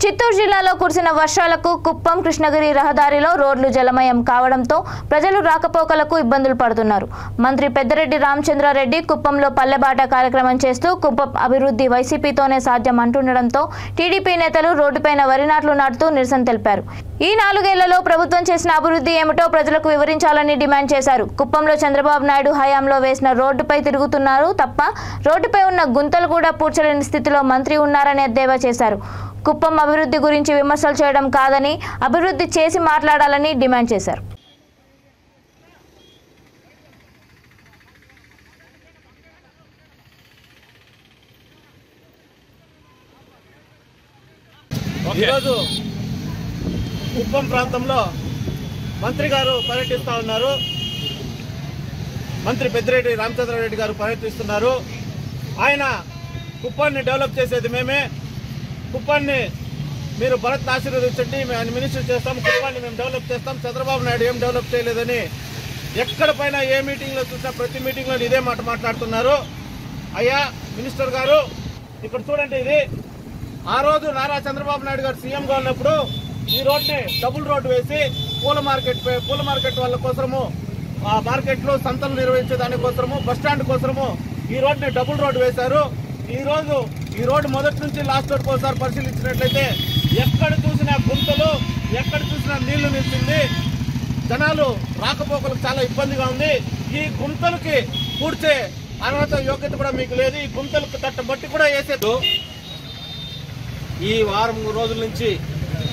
చిత్తూరు జిల్లాలో కురిసిన వర్షాలకు కుప్పం కృష్ణగిరి రహదారిలో రోడ్లు జలమయం కావడంతో ప్రజలు రాకపోకలకు ఇబ్బందులు పడుతున్నారు. మంత్రి పెద్దిరెడ్డి రామచంద్రారెడ్డి కుప్పంలో పల్లెబాట కార్యక్రమం చేస్తూ కుప్పం అభివృద్ధి వైసీపీతోనే సాధ్యం అంటుండడంతో టీడీపీ నేతలు రోడ్డుపైన వరి నాట్లు నాటుతూ నిరసన తెలిపారు. ఈ 4 ఏళ్లలో ప్రభుత్వం చేసిన అభివృద్ధి ఏమిటో ప్రజలకు వివరించాలని డిమాండ్ చేశారు. కుప్పంలో చంద్రబాబు నాయుడు హయాంలో వేసిన రోడ్డుపై తిరుగుతున్నారు తప్ప రోడ్డుపై ఉన్న గుంతలు కూడా పూడ్చలేని స్థితిలో మంత్రి ఉన్నారని ఎద్దేవా చేశారు. కుప్పం అభివృద్ధి గురించి విమర్శలు చేయడం కాదని అభివృద్ధి చేసి మాట్లాడాలని డిమాండ్ చేశారు. ఈరోజు కుప్పం ప్రాంతంలో మంత్రి గారు పర్యటిస్తూ ఉన్నారు. మంత్రి పెద్దిరెడ్డి రామచంద్రారెడ్డి గారు పర్యటిస్తున్నారు. ఆయన కుప్పాన్ని డెవలప్ చేసేది మేమే, కుప్పాన్ని మీరు భరత్ ఆశీర్వదించండి, మేము మినిస్టర్ చేస్తాం, కుప్పాన్ని మేము డెవలప్ చేస్తాం, చంద్రబాబు నాయుడు ఏం డెవలప్ చేయలేదని ఎక్కడ పైన ఏ మీటింగ్లో చూసినా ప్రతి మీటింగ్లో ఇదే మాట మాట్లాడుతున్నారు. అయ్యా మినిస్టర్ గారు, ఇక్కడ చూడండి, ఇది ఆ రోజు నారా చంద్రబాబు నాయుడు గారు సీఎంగా ఉన్నప్పుడు ఈ రోడ్ని డబుల్ రోడ్డు వేసి పూల మార్కెట్ వాళ్ళ కోసము, ఆ మార్కెట్లో సంతలు నిర్వహించే దానికోసము, బస్టాండ్ కోసము ఈ రోడ్ని డబుల్ రోడ్డు వేశారు. ఈ రోడ్డు మొదటి నుంచి లాస్ట్ వరకు ఒకసారి పరిశీలించినట్లయితే ఎక్కడ చూసినా గుంతలు, ఎక్కడ చూసినా నీళ్లు నిలిచింది. జనాలు రాకపోకలకు చాలా ఇబ్బందిగా ఉంది. ఈ గుంతలకి పూడ్చే అర్హత యోగ్యత కూడా మీకు లేదు. ఈ గుంతలకు తట్టబట్టి కూడా వేసేది. ఈ వారం రోజుల నుంచి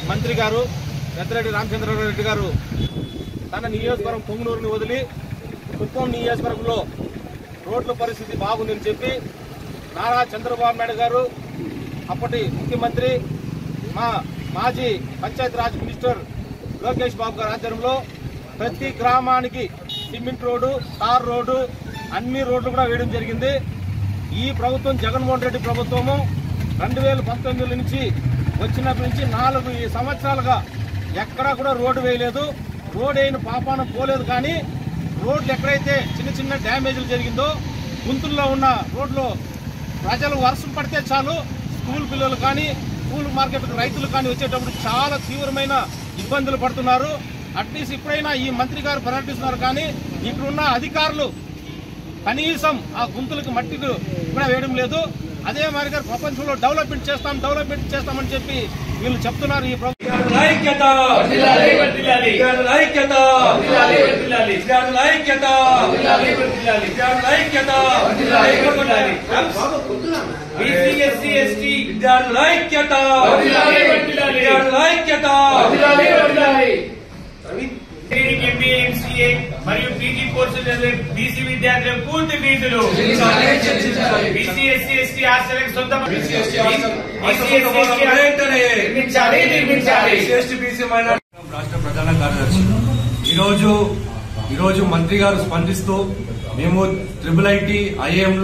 మంత్రి గారు పెద్దిరెడ్డి రామచంద్రారెడ్డి గారు తన నియోజకవర్గం పొంగునూరుని వదిలి కుప్పం నియోజకవర్గంలో రోడ్ల పరిస్థితి బాగుందని చెప్పి నారా చంద్రబాబు నాయుడు గారు, అప్పటి ముఖ్యమంత్రి, మా మాజీ పంచాయతీరాజ్ మినిస్టర్ లోకేష్ బాబు గారి ఆధ్వర్యంలో ప్రతి గ్రామానికి సిమెంట్ రోడ్డు, తార్ రోడ్డు, అన్ని రోడ్లు కూడా వేయడం జరిగింది. ఈ ప్రభుత్వం జగన్మోహన్ రెడ్డి ప్రభుత్వము 2019 నుంచి వచ్చినప్పటి నుంచి 4 సంవత్సరాలుగా ఎక్కడా కూడా రోడ్డు వేయలేదు. రోడ్ అయిన పాపాన పోలేదు. కానీ రోడ్లు ఎక్కడైతే చిన్న డ్యామేజ్లు జరిగిందో, గుంతుల్లో ఉన్న రోడ్లు ప్రజలు వర్షం పడితే చాలు స్కూల్ పిల్లలు కానీ, స్కూల్ మార్కెట్కు రైతులు కానీ వచ్చేటప్పుడు చాలా తీవ్రమైన ఇబ్బందులు పడుతున్నారు. అట్లీస్ట్ ఇప్పుడైనా ఈ మంత్రి గారు పర్యటిస్తున్నారు, కానీ ఇక్కడున్న అధికారులు కనీసం ఆ గుంతులకు మట్టికి కూడా వేయడం లేదు. అదే మాదిరిగా ప్రపంచంలో డెవలప్మెంట్ చేస్తామని చెప్పి వీళ్ళు చెప్తున్నారు. ఈ మరియు పీజీ కోర్సులు బీసీ విద్యార్థులకు పూర్తి ఫీజులు, బీసీ ఎస్సీ ఎస్టీ హాస్టల్కి సొంత రాష్ట్ర ప్రధాన కార్యదర్శి ఈరోజు మంత్రి గారు స్పందిస్తూ మేము IIIT IIM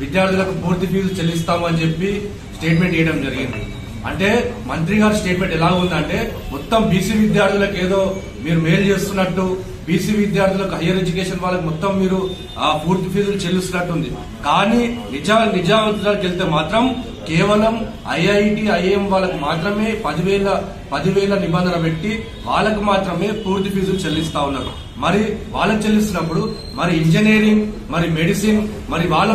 విద్యార్థులకు పూర్తి ఫీజు చెల్లిస్తామని చెప్పి స్టేట్మెంట్ ఇవ్వడం జరిగింది. అంటే మంత్రి గారి స్టేట్మెంట్ ఎలా ఉందంటే మొత్తం బీసీ విద్యార్థులకు ఏదో మీరు మేలు చేస్తున్నట్టు, బీసీ విద్యార్థులకు హైయర్ ఎడ్యుకేషన్ వాళ్ళకి మొత్తం మీరు ఆ పూర్తి ఫీజులు చెల్లిస్తున్నట్టుంది. కానీ నిజానికి వెళ్తే మాత్రం కేవలం IIT IIM వాళ్ళకు మాత్రమే 10,000 నిబంధన పెట్టి వాళ్ళకు మాత్రమే పూర్తి ఫీజులు చెల్లిస్తా ఉన్నారు. మరి వాళ్ళకి చెల్లిస్తున్నప్పుడు మరి ఇంజనీరింగ్, మరి మెడిసిన్, మరి వాళ్ళ